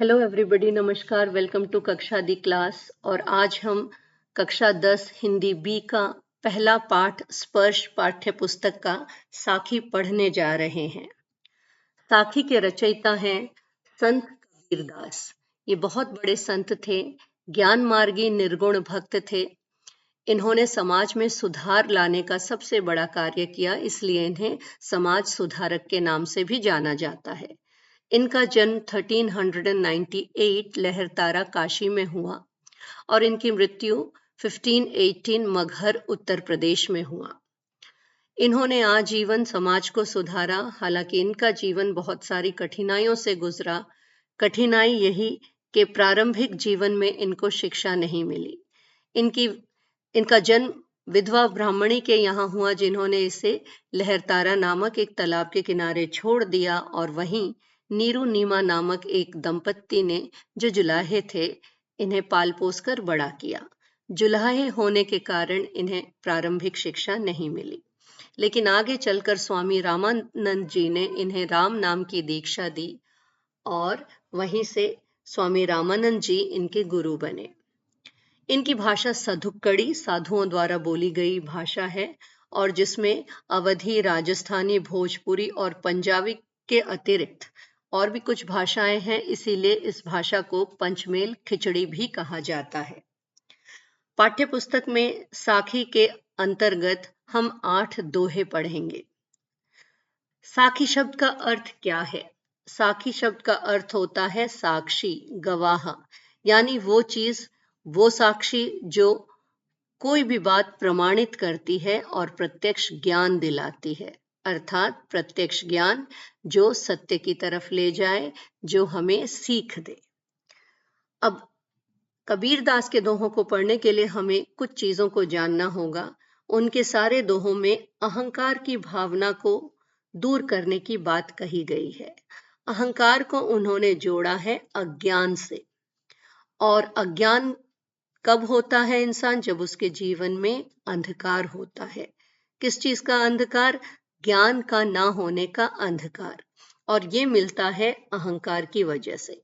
Hello everybody, नमस्कार। Welcome to कक्षा दी class. और आज हम कक्षा 10 हिंदी बी का पहला पाठ स्पर्श पाठ्य पुस्तक का साखी पढ़ने जा रहे हैं। साखी के रचयिता हैं संत कबीरदास। ये बहुत बड़े संत थे, ज्ञान मार्गी निर्गुण भक्त थे। इन्होंने समाज में सुधार लाने का सबसे बड़ा कार्य किया, इसलिए इन्हें समाज सुधारक के नाम से भी जाना जाता है। इनका जन्म 1398 लहरतारा काशी में हुआ और इनकी मृत्यु 1518 मगहर उत्तर प्रदेश में हुआ। इन्होंने आजीवन समाज को सुधारा। हालांकि इनका जीवन बहुत सारी कठिनाइयों से गुजरा। कठिनाई यही कि प्रारंभिक जीवन में इनको शिक्षा नहीं मिली। इनका जन्म विधवा ब्राह्मणी के यहाँ हुआ, जिन्होंने इसे लहरतारा नामक एक तालाब के किनारे छोड़ दिया और वहीं नीरू नीमा नामक एक दंपत्ति ने, जो जुलाहे थे, इन्हें पाल पोस कर बड़ा किया। जुलाहे होने के कारण इन्हें प्रारंभिक शिक्षा नहीं मिली, लेकिन आगे चलकर स्वामी रामानंद जी ने इन्हें राम नाम की दीक्षा दी और वहीं से स्वामी रामानंद जी इनके गुरु बने। इनकी भाषा सधुक्कड़ी, साधुओं द्वारा बोली गई भाषा है और जिसमें अवधी, राजस्थानी, भोजपुरी और पंजाबी के अतिरिक्त और भी कुछ भाषाएं हैं। इसीलिए इस भाषा को पंचमेल खिचड़ी भी कहा जाता है। पाठ्य पुस्तक में साखी के अंतर्गत हम 8 दोहे पढ़ेंगे। साखी शब्द का अर्थ क्या है? साखी शब्द का अर्थ होता है साक्षी, गवाह, यानी वो चीज, वो साक्षी जो कोई भी बात प्रमाणित करती है और प्रत्यक्ष ज्ञान दिलाती है। अर्थात प्रत्यक्ष ज्ञान जो सत्य की तरफ ले जाए, जो हमें सीख दे। अब कबीरदास के दोहों को पढ़ने के लिए हमें कुछ चीजों को जानना होगा। उनके सारे दोहों में अहंकार की भावना को दूर करने की बात कही गई है। अहंकार को उन्होंने जोड़ा है अज्ञान से। और अज्ञान कब होता है इंसान? जब उसके जीवन में अंधकार होता है। किस चीज का अंधकार? ज्ञान का ना होने का अंधकार। और ये मिलता है अहंकार की वजह से।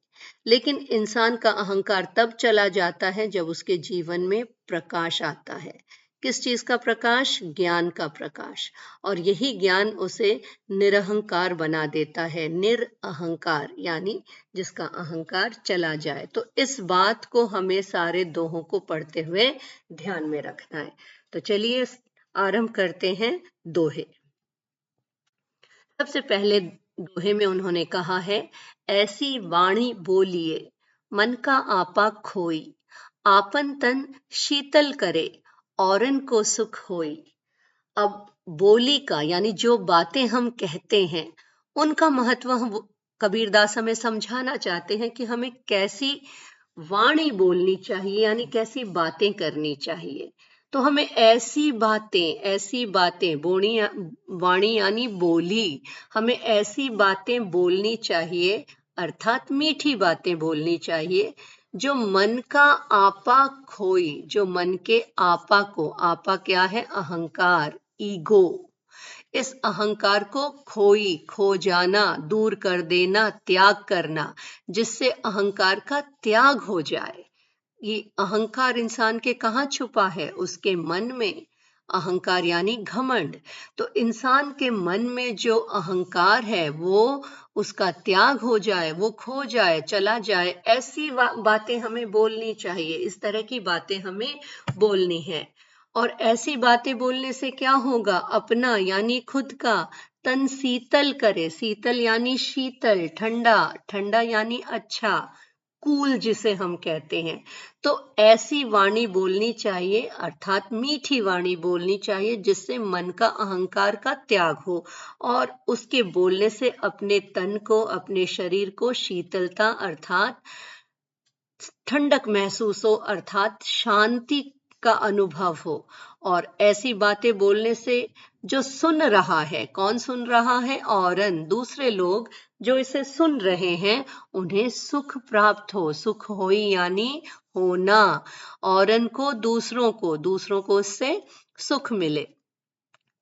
लेकिन इंसान का अहंकार तब चला जाता है जब उसके जीवन में प्रकाश आता है। किस चीज का प्रकाश? ज्ञान का प्रकाश। और यही ज्ञान उसे निरहंकार बना देता है, निरअहंकार, यानी जिसका अहंकार चला जाए। तो इस बात को हमें सारे दोहों को पढ़ते हुए ध्यान में रखना है। तो चलिए आरंभ करते हैं दोहे। सबसे पहले दोहे में उन्होंने कहा है, ऐसी वाणी बोलिए मन का आपा खोई, आपन तन शीतल करे औरन को सुख होई। अब बोली का, यानी जो बातें हम कहते हैं, उनका महत्व हम कबीरदास हमें समझाना चाहते हैं कि हमें कैसी वाणी बोलनी चाहिए, यानी कैसी बातें करनी चाहिए। तो हमें ऐसी बातें वाणी यानी बोली, हमें ऐसी बातें बोलनी चाहिए, अर्थात मीठी बातें बोलनी चाहिए, जो मन का आपा खोई, जो मन के आपा को, आपा क्या है? अहंकार, ईगो, इस अहंकार को खो जाना, दूर कर देना, त्याग करना, जिससे अहंकार का त्याग हो जाए। ये अहंकार इंसान के कहाँ छुपा है? उसके मन में। अहंकार यानी घमंड। तो इंसान के मन में जो अहंकार है वो उसका त्याग हो जाए, वो खो जाए, चला जाए। ऐसी बातें हमें बोलनी चाहिए। इस तरह की बातें हमें बोलनी है। और ऐसी बातें बोलने से क्या होगा? अपना यानी खुद का तन शीतल करे। शीतल यानी शीतल, ठंडा, ठंडा यानी अच्छा, कूल जिसे हम कहते हैं। तो ऐसी वाणी बोलनी चाहिए, अर्थात मीठी वाणी बोलनी चाहिए, जिससे मन का अहंकार का त्याग हो और उसके बोलने से अपने तन को, अपने शरीर को शीतलता अर्थात ठंडक महसूस हो, अर्थात शांति का अनुभव हो। और ऐसी बातें बोलने से जो सुन रहा है, कौन सुन रहा है? औरन, दूसरे लोग जो इसे सुन रहे हैं, उन्हें सुख प्राप्त हो। सुख होई यानी होना। औरन को, दूसरों को इससे सुख मिले।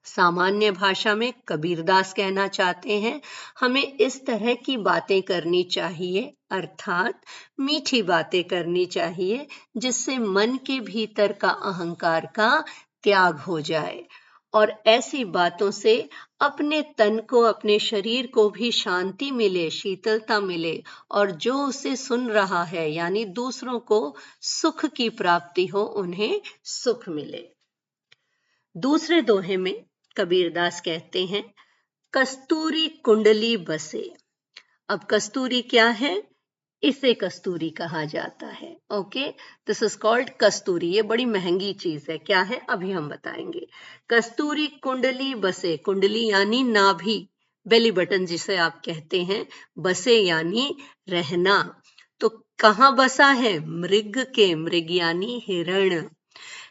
सामान्य भाषा में कबीरदास कहना चाहते हैं, हमें इस तरह की बातें करनी चाहिए, अर्थात मीठी बातें करनी चाहिए, जिससे मन के भीतर का अहंकार का त्याग हो जाए और ऐसी बातों से अपने तन को, अपने शरीर को भी शांति मिले, शीतलता मिले और जो उसे सुन रहा है यानी दूसरों को सुख की प्राप्ति हो, उन्हें सुख मिले। दूसरे दोहे में कबीरदास कहते हैं, कस्तूरी कुंडली बसे। अब कस्तूरी क्या है? इसे कस्तूरी कहा जाता है। ओके, दिस इज कॉल्ड कस्तूरी। ये बड़ी महंगी चीज है। क्या है अभी हम बताएंगे। कस्तूरी कुंडली बसे, कुंडली यानी नाभि, बेली बटन जिसे आप कहते हैं, बसे यानी रहना। तो कहाँ बसा है? मृग के, मृग यानी हिरण।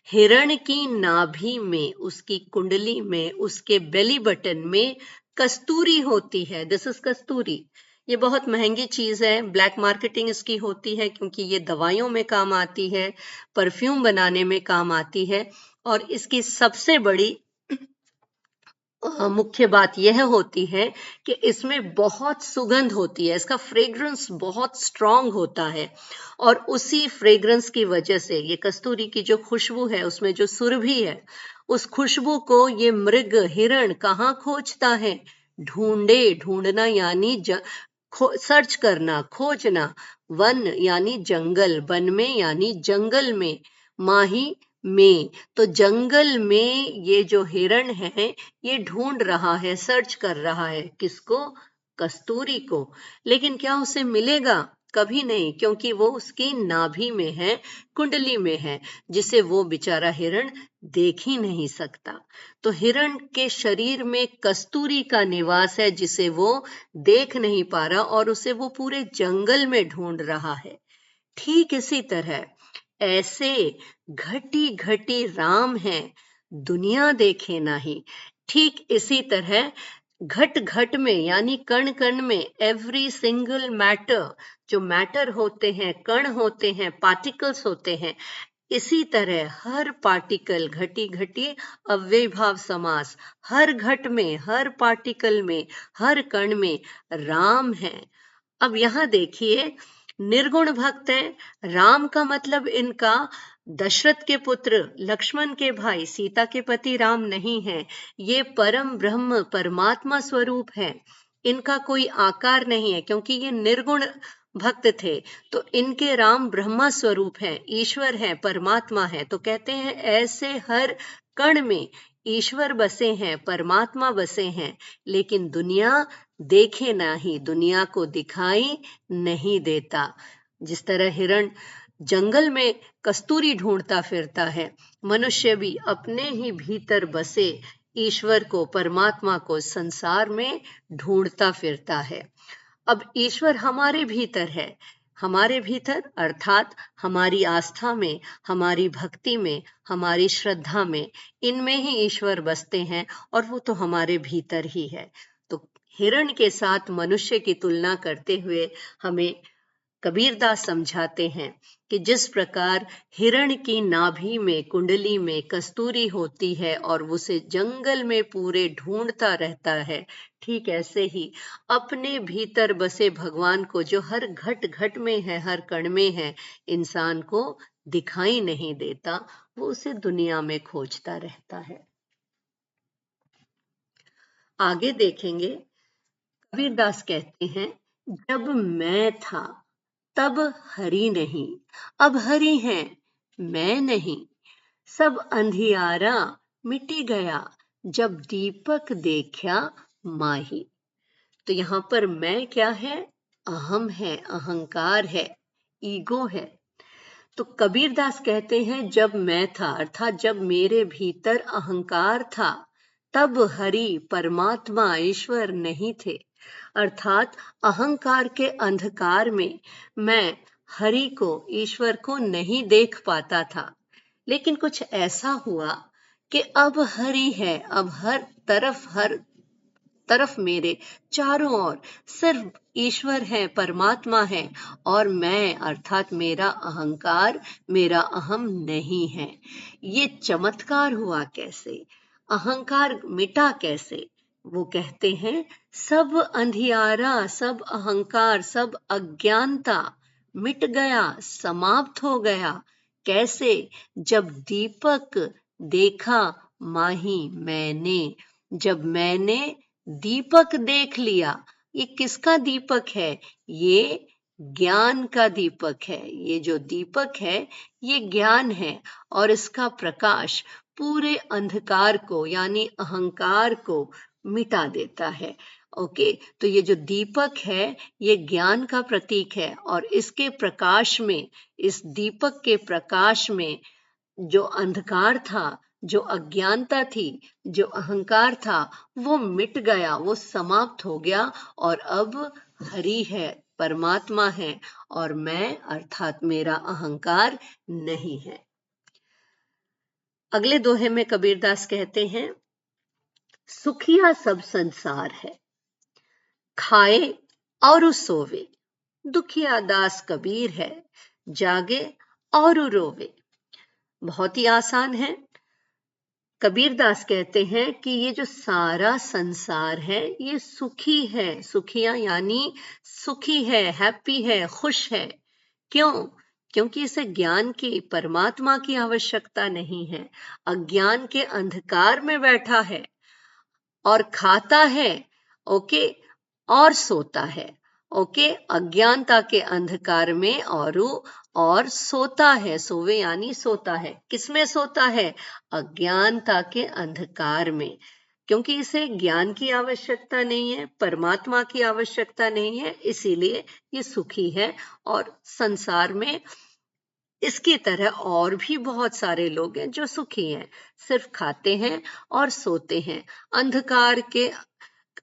हिरण की नाभि में, उसकी कुंडली में, उसके बेली बटन में कस्तूरी होती है। दिस इज कस्तूरी। ये बहुत महंगी चीज है, ब्लैक मार्केटिंग इसकी होती है क्योंकि ये दवाइयों में काम आती है, परफ्यूम बनाने में काम आती है और इसकी सबसे बड़ी मुख्य बात यह होती है कि इसमें बहुत सुगंध होती है, इसका फ्रेग्रेंस बहुत स्ट्रांग होता है और उसी फ्रेग्रेंस की वजह से ये कस्तूरी की जो खुशबू है, उसमें जो सुरभि है, उस खुशबू को ये मृग, हिरण कहाँ खोजता है? ढूंढे, ढूंढना यानी सर्च करना, खोजना। वन यानी जंगल, वन में यानी जंगल में, माही में। तो जंगल में ये जो हिरण है ये ढूंढ रहा है, सर्च कर रहा है, किसको? कस्तूरी को। लेकिन क्या उसे मिलेगा? कभी नहीं, क्योंकि वो उसकी नाभि में है, कुंडली में है, जिसे वो बेचारा हिरण देख ही नहीं सकता। तो हिरण के शरीर में कस्तूरी का निवास है, जिसे वो देख नहीं पा रहा और उसे वो पूरे जंगल में ढूंढ रहा है। ठीक इसी तरह ऐसे घटी घटी राम है, दुनिया देखे नाही। ठीक इसी तरह घट घट में यानी कण कण में, एवरी सिंगल मैटर, जो मैटर होते हैं, कण होते हैं, पार्टिकल्स होते हैं, इसी तरह हर पार्टिकल, घटी घटी अव्ययीभाव समास, हर घट में, हर पार्टिकल में, हर कण में राम है। अब यहां देखिए, निर्गुण भक्त है। राम का मतलब इनका दशरथ के पुत्र, लक्ष्मण के भाई, सीता के पति राम नहीं है। ये परम ब्रह्म, परमात्मा स्वरूप है। इनका कोई आकार नहीं है क्योंकि ये निर्गुण भक्त थे। तो इनके राम ब्रह्मा स्वरूप है, ईश्वर है, परमात्मा है। तो कहते हैं ऐसे हर कण में ईश्वर बसे हैं, परमात्मा बसे हैं, लेकिन दुनिया देखे नाही, दुनिया को दिखाई नहीं देता। जिस तरह हिरण जंगल में कस्तूरी ढूंढता फिरता है, मनुष्य भी अपने ही भीतर बसे ईश्वर को, परमात्मा को संसार में ढूंढता फिरता है। अब ईश्वर हमारे भीतर है, हमारे भीतर अर्थात हमारी आस्था में, हमारी भक्ति में, हमारी श्रद्धा में, इनमें ही ईश्वर बसते हैं और वो तो हमारे भीतर ही है। तो हिरण के साथ मनुष्य की तुलना करते हुए हमें कबीरदास समझाते हैं कि जिस प्रकार हिरण की नाभि में, कुंडली में कस्तूरी होती है और उसे जंगल में पूरे ढूंढता रहता है, ठीक ऐसे ही अपने भीतर बसे भगवान को, जो हर घट घट में है, हर कण में है, इंसान को दिखाई नहीं देता, वो उसे दुनिया में खोजता रहता है। आगे देखेंगे, कबीरदास कहते हैं, जब मैं था तब हरि नहीं, अब हरि है मैं नहीं। सब अंधियारा मिटी गया, जब दीपक देखा माही। तो यहां पर मैं क्या है? अहम है, अहंकार है, ईगो है। तो कबीरदास कहते हैं, जब मैं था अर्थात जब मेरे भीतर अहंकार था, तब हरि, परमात्मा, ईश्वर नहीं थे। अर्थात अहंकार के अंधकार में मैं हरि को, ईश्वर को नहीं देख पाता था। लेकिन कुछ ऐसा हुआ कि अब हरि है, अब हर तरफ मेरे चारों ओर सिर्फ ईश्वर है, परमात्मा है और मैं अर्थात मेरा अहंकार, मेरा अहम नहीं है। ये चमत्कार हुआ कैसे? अहंकार मिटा कैसे? वो कहते हैं सब अंधियारा, सब अहंकार, सब अज्ञानता मिट गया, समाप्त हो गया। कैसे? जब दीपक देखा माही मैंने, जब मैंने दीपक देख लिया। ये किसका दीपक है? ये ज्ञान का दीपक है। ये जो दीपक है ये ज्ञान है और इसका प्रकाश पूरे अंधकार को यानी अहंकार को मिटा देता है। ओके, तो ये जो दीपक है ये ज्ञान का प्रतीक है और इसके प्रकाश में, इस दीपक के प्रकाश में जो अंधकार था, जो अज्ञानता थी, जो अहंकार था, वो मिट गया, वो समाप्त हो गया और अब हरि है, परमात्मा है और मैं अर्थात मेरा अहंकार नहीं है। अगले दोहे में कबीरदास कहते हैं सुखिया सब संसार है, खाए और सोवे, दुखिया दास कबीर है, जागे और रोवे। बहुत ही आसान है। कबीरदास कहते हैं कि ये जो सारा संसार है ये सुखी है। सुखिया यानी सुखी है, हैप्पी है, खुश है। क्यों? क्योंकि इसे ज्ञान की, परमात्मा की आवश्यकता नहीं है। अज्ञान के अंधकार में बैठा है और खाता है, ओके, और सोता है। ओके, अज्ञानता के अंधकार में और सोता है। सोवे यानी सोता है। किसमें सोता है? अज्ञानता के अंधकार में। क्योंकि इसे ज्ञान की आवश्यकता नहीं है, परमात्मा की आवश्यकता नहीं है, इसीलिए ये सुखी है। और संसार में इसकी तरह और भी बहुत सारे लोग हैं जो सुखी हैं, सिर्फ खाते हैं और सोते हैं, अंधकार के,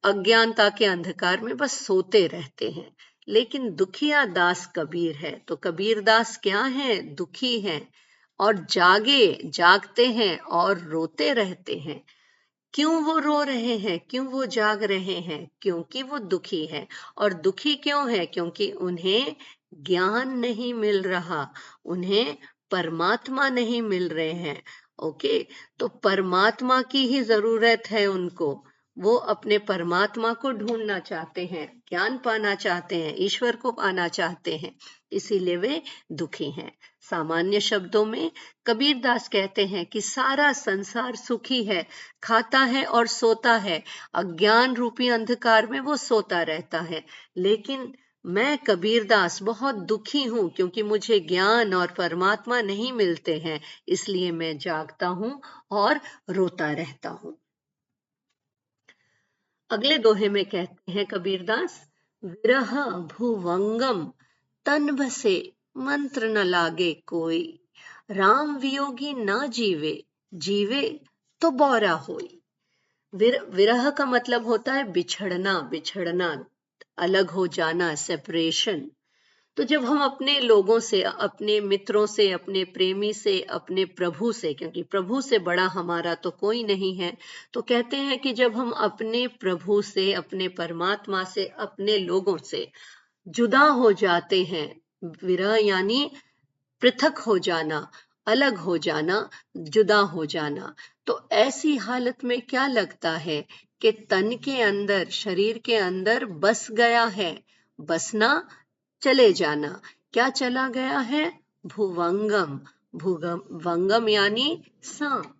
अज्ञानता के अंधकार में बस सोते रहते हैं। लेकिन दुखिया दास कबीर है। तो कबीर दास क्या है? दुखी हैं और जागते हैं और रोते रहते हैं। क्यों वो रो रहे हैं? क्यों वो जाग रहे हैं? क्योंकि वो दुखी है। और दुखी क्यों है? क्योंकि उन्हें ज्ञान नहीं मिल रहा, उन्हें परमात्मा नहीं मिल रहे हैं। ओके, तो परमात्मा की ही जरूरत है उनको। वो अपने परमात्मा को ढूंढना चाहते हैं, ज्ञान पाना चाहते हैं, ईश्वर को पाना चाहते हैं, इसीलिए वे दुखी हैं। सामान्य शब्दों में कबीरदास कहते हैं कि सारा संसार सुखी है, खाता है और सोता है। अज्ञान रूपी अंधकार में वो सोता रहता है। लेकिन मैं कबीरदास बहुत दुखी हूं क्योंकि मुझे ज्ञान और परमात्मा नहीं मिलते हैं, इसलिए मैं जागता हूं और रोता रहता हूं। अगले दोहे में कहते हैं कबीरदास विरह भुवंगम तन बसे मंत्र न लागे कोई, राम वियोगी ना जीवे, जीवे तो बौरा होई। विरह का मतलब होता है बिछड़ना, बिछड़ना, अलग हो जाना, सेपरेशन। तो जब हम अपने लोगों से, अपने मित्रों से, अपने प्रेमी से, अपने प्रभु से, क्योंकि प्रभु से बड़ा हमारा तो कोई नहीं है, तो कहते हैं कि जब हम अपने प्रभु से, अपने परमात्मा से, अपने लोगों से जुदा हो जाते हैं, विरह यानी पृथक हो जाना, अलग हो जाना, जुदा हो जाना, तो ऐसी हालत में क्या लगता है कि तन के अंदर, शरीर के अंदर बस गया है। बसना, चले जाना। क्या चला गया है? भुवंगम। भुवंगम यानी सांप।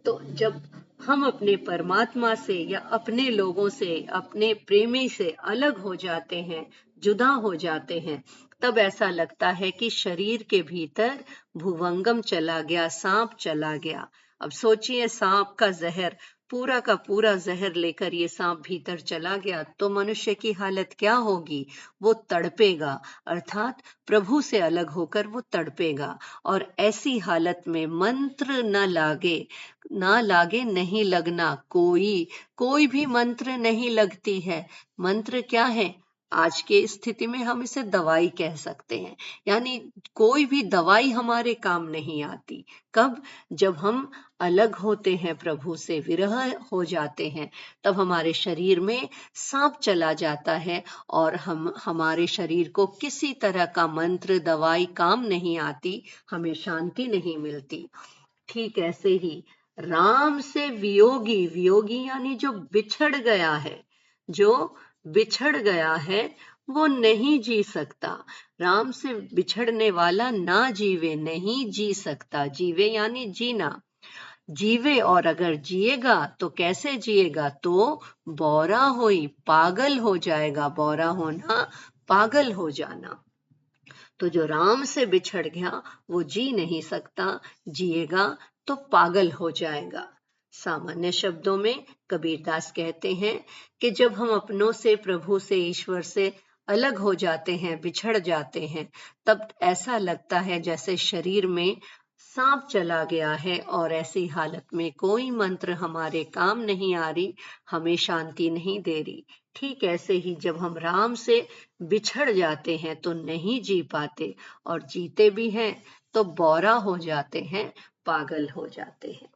तो जब हम अपने परमात्मा से या अपने लोगों से, अपने प्रेमी से अलग हो जाते हैं, जुदा हो जाते हैं, तब ऐसा लगता है कि शरीर के भीतर भुवंगम चला गया, सांप चला गया। अब सोचिए, सांप का जहर, पूरा का पूरा जहर लेकर ये सांप भीतर चला गया तो मनुष्य की हालत क्या होगी? वो तड़पेगा, अर्थात प्रभु से अलग होकर वो तड़पेगा। और ऐसी हालत में मंत्र न लागे, ना लागे नहीं लगना, कोई भी मंत्र नहीं लगती है। मंत्र क्या है? आज के स्थिति में हम इसे दवाई कह सकते हैं। यानी कोई भी दवाई हमारे काम नहीं आती। कब? जब हम अलग होते हैं प्रभु से, विरह हो जाते हैं, तब हमारे शरीर में सांप चला जाता है और हमारे शरीर को किसी तरह का मंत्र, दवाई काम नहीं आती, हमें शांति नहीं मिलती। ठीक ऐसे ही राम से वियोगी, वियोगी यानी जो बिछड़ गया है, जो बिछड़ गया है वो नहीं जी सकता। राम से बिछड़ने वाला ना जीवे, नहीं जी सकता। जीवे यानी जीना, जीवे, और अगर जिएगा तो कैसे जिएगा, तो बौरा होई, पागल हो जाएगा। बौरा होना, पागल हो जाना। तो जो राम से बिछड़ गया वो जी नहीं सकता, जिएगा तो पागल हो जाएगा। सामान्य शब्दों में कबीरदास कहते हैं कि जब हम अपनों से, प्रभु से, ईश्वर से अलग हो जाते हैं, बिछड़ जाते हैं, तब ऐसा लगता है जैसे शरीर में सांप चला गया है, और ऐसी हालत में कोई मंत्र हमारे काम नहीं आ रही, हमें शांति नहीं दे रही। ठीक ऐसे ही जब हम राम से बिछड़ जाते हैं तो नहीं जी पाते, और जीते भी हैं तो बौरा हो जाते हैं, पागल हो जाते हैं।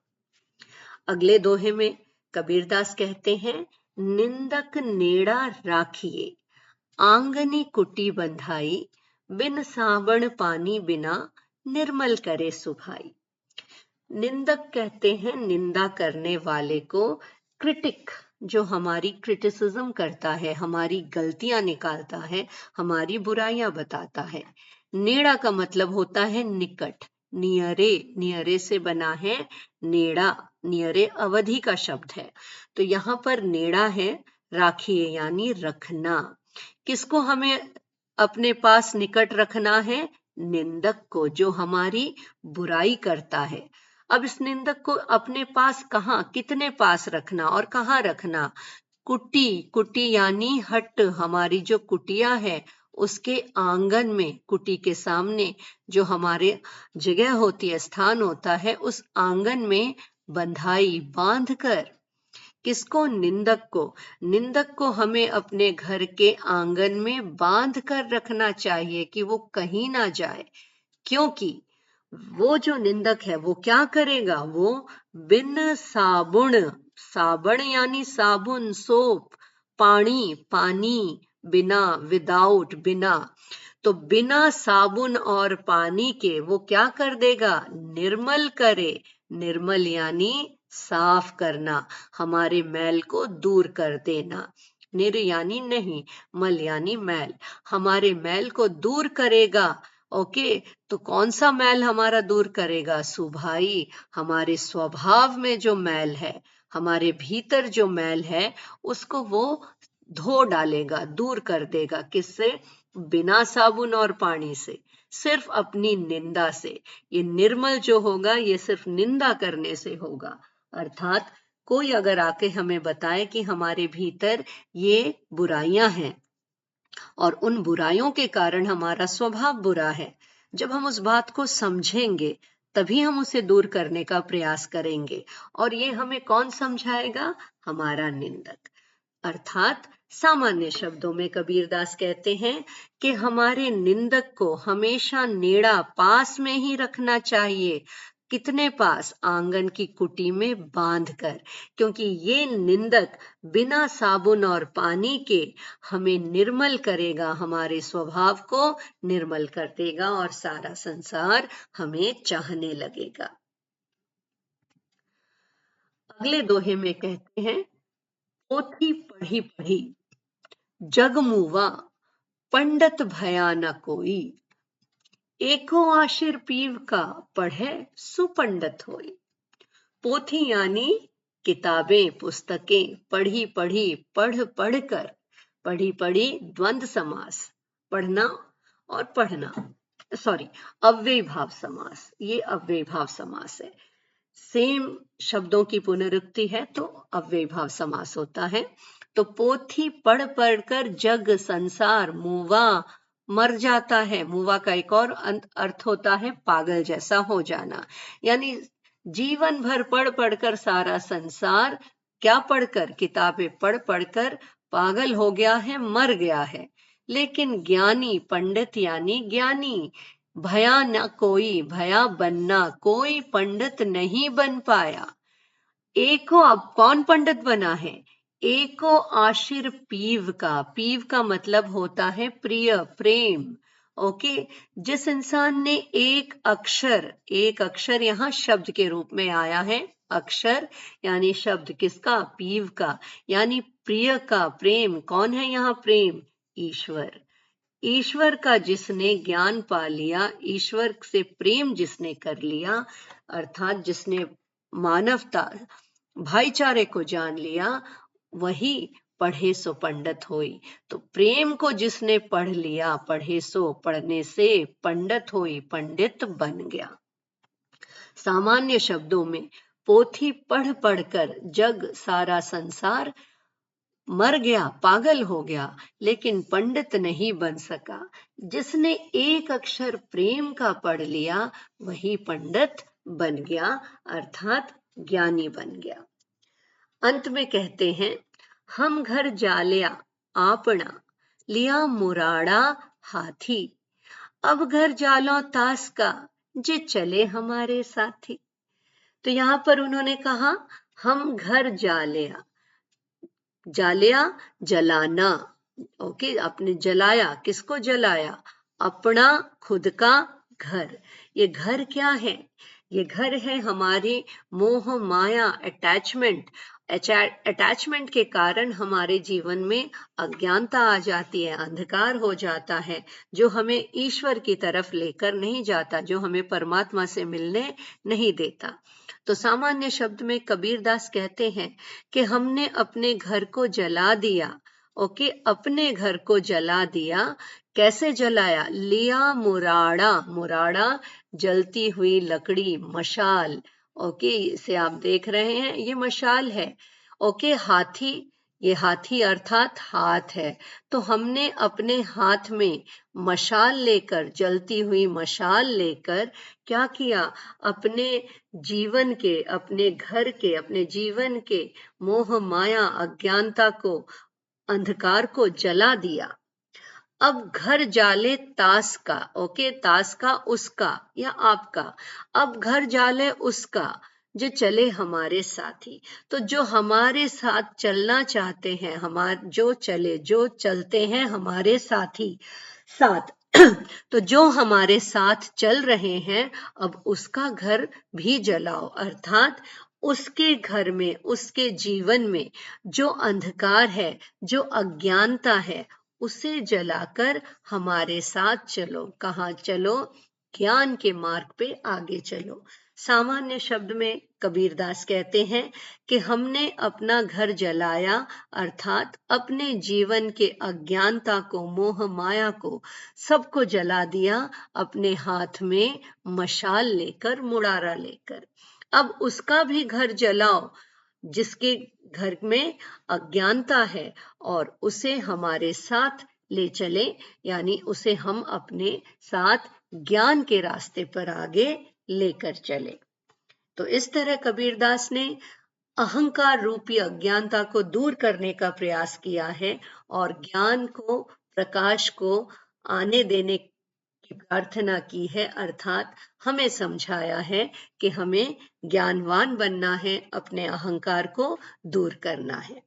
अगले दोहे में कबीरदास कहते हैं, निंदक नेड़ा राखिए, आंगनी कुटी बंधाई, बिन साबण पानी बिना, निर्मल करे सुभाई। निंदक कहते हैं निंदा करने वाले को, क्रिटिक जो हमारी क्रिटिसिज्म करता है, हमारी गलतियां निकालता है, हमारी बुराइयां बताता है। नेड़ा का मतलब होता है निकट, नियरे, नियरे से बना है नेड़ा, नियरे अवधि का शब्द है। तो यहाँ पर नेड़ा है, राखिए यानी रखना। किसको हमें अपने पास निकट रखना है? निंदक को, जो हमारी बुराई करता है। अब इस निंदक को अपने पास कहाँ, कितने पास रखना और कहाँ रखना? कुटी, कुटी यानी हट, हमारी जो कुटिया है उसके आंगन में, कुटी के सामने जो हमारे जगह होती है, स्थान होता है, उस आंगन में बंधाई, बांध कर। किसको? निंदक को। निंदक को हमें अपने घर के आंगन में बांध कर रखना चाहिए कि वो कहीं ना जाए, क्योंकि वो जो निंदक है वो क्या करेगा? वो बिन साबुन, साबुन यानी साबुन, सोप, पानी, पानी, बिना, विदाउट, बिना, तो बिना साबुन और पानी के वो क्या कर देगा? निर्मल करे। निर्मल यानी साफ करना, हमारे मैल को दूर कर देना। निर यानी नहीं, मल यानी मैल, हमारे मैल को दूर करेगा। ओके, तो कौन सा मैल हमारा दूर करेगा? सुभाई, हमारे स्वभाव में जो मैल है, हमारे भीतर जो मैल है, उसको वो धो डालेगा, दूर कर देगा। किससे? बिना साबुन और पानी से, सिर्फ अपनी निंदा से। ये निर्मल जो होगा ये सिर्फ निंदा करने से होगा। अर्थात कोई अगर आके हमें बताए कि हमारे भीतर ये बुराइयां हैं और उन बुराइयों के कारण हमारा स्वभाव बुरा है, जब हम उस बात को समझेंगे तभी हम उसे दूर करने का प्रयास करेंगे। और ये हमें कौन समझाएगा? हमारा निंदक। अर्थात सामान्य शब्दों में कबीरदास कहते हैं कि हमारे निंदक को हमेशा नेड़ा, पास में ही रखना चाहिए। कितने पास? आंगन की कुटी में बांध कर, क्योंकि ये निंदक बिना साबुन और पानी के हमें निर्मल करेगा, हमारे स्वभाव को निर्मल कर देगा और सारा संसार हमें चाहने लगेगा। अगले दोहे में कहते हैं, पोथी पढ़ी पढ़ी जग मुवा, पंडित भया न कोई, एको आशिर पीव का, पढ़े सुपंडित होई। पोथी यानी किताबें, पुस्तकें, पढ़ी पढ़ी, पढ़ पढ़ कर, पढ़ी पढ़ी द्वंद्व समास, पढ़ना और पढ़ना, सॉरी, अव्ययी भाव समास, ये अव्ययी भाव समास है। सेम शब्दों की पुनरुक्ति है तो अव्ययी भाव समास होता है। तो पोथी पढ़ पढ़ कर जग, संसार, मुवा, मर जाता है। मुवा का एक और अर्थ होता है पागल जैसा हो जाना, यानी जीवन भर पढ़ पढ़कर सारा संसार, क्या पढ़कर? किताबें पढ़ पढ़कर पागल हो गया है, मर गया है। लेकिन ज्ञानी, पंडित यानी ज्ञानी, भया न कोई, भया बनना, कोई पंडित नहीं बन पाया। एको, अब कौन पंडित बना है? एको आशिर पीव का, पीव का मतलब होता है प्रिय, प्रेम। ओके, जिस इंसान ने एक अक्षर, एक अक्षर यहाँ शब्द के रूप में आया है, अक्षर यानी शब्द किसका? पीव का, यानी प्रिय का, प्रेम। कौन है यहाँ प्रेम? ईश्वर। ईश्वर का जिसने ज्ञान पा लिया, ईश्वर से प्रेम जिसने कर लिया, अर्थात जिसने मानवता भाईचारे को जान लिया, वही पढ़े सो पंडित होई। तो प्रेम को जिसने पढ़ लिया, पढ़े सो, पढ़ने से पंडित होई, पंडित बन गया। सामान्य शब्दों में पोथी पढ़ पढ़कर जग सारा संसार मर गया, पागल हो गया, लेकिन पंडित नहीं बन सका। जिसने एक अक्षर प्रेम का पढ़ लिया, वही पंडित बन गया, अर्थात ज्ञानी बन गया। अंत में कहते हैं, हम घर जालिया आपना, लिया मुराड़ा हाथी। अब घर जालो तास का, जे चले हमारे साथी। तो यहां पर उन्होंने कहा, हम घर जालिया, जालिया जलाना, ओके, आपने जलाया, किसको जलाया? अपना खुद का घर। ये घर क्या है? ये घर है हमारी मोह माया, अटैचमेंट। अटैचमेंट के कारण हमारे जीवन में अज्ञानता आ जाती है, अंधकार हो जाता है, जो हमें ईश्वर की तरफ लेकर नहीं जाता, जो हमें परमात्मा से मिलने नहीं देता। तो सामान्य शब्द में कबीरदास कहते हैं कि हमने अपने घर को जला दिया। ओके, अपने घर को जला दिया। कैसे जलाया? लिया मुराड़ा, मुराड़ा जलती हुई लकड़ी, मशाल। ओके, इसे आप देख रहे हैं, ये मशाल है। ओके, हाथी, ये हाथी अर्थात हाथ है। तो हमने अपने हाथ में मशाल लेकर, जलती हुई मशाल लेकर क्या किया? अपने जीवन के, अपने घर के, अपने जीवन के मोह माया अज्ञानता को, अंधकार को जला दिया। अब घर जाले तास का, ओके, तास का उसका या आपका। अब घर जाले उसका, जो चले हमारे साथी। तो जो हमारे साथ चलना चाहते हैं, जो चलते हैं हमारे साथी साथ, तो जो हमारे साथ चल रहे हैं, अब उसका घर भी जलाओ, अर्थात उसके घर में, उसके जीवन में जो अंधकार है, जो अज्ञानता है, उसे जलाकर हमारे साथ चलो। कहाँ चलो? ज्ञान के मार्ग पे आगे चलो। सामान्य शब्द में कबीरदास कहते हैं कि हमने अपना घर जलाया, अर्थात अपने जीवन के अज्ञानता को, मोह माया को, सबको जला दिया, अपने हाथ में मशाल लेकर, मुरारा लेकर। अब उसका भी घर जलाओ, जिसके घर में अज्ञानता है, और उसे हमारे साथ ले चले, यानी उसे हम अपने साथ ज्ञान के रास्ते पर आगे लेकर चले। तो इस तरह कबीरदास ने अहंकार रूपी अज्ञानता को दूर करने का प्रयास किया है, और ज्ञान को, प्रकाश को आने देने की प्रार्थना की है, अर्थात हमें समझाया है कि हमें ज्ञानवान बनना है, अपने अहंकार को दूर करना है।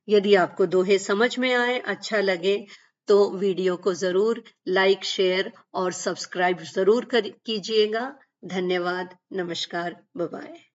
यदि आपको दोहे समझ में आए, अच्छा लगे, तो वीडियो को जरूर लाइक, शेयर और सब्सक्राइब जरूर कीजिएगा। धन्यवाद, नमस्कार, बाय बाय।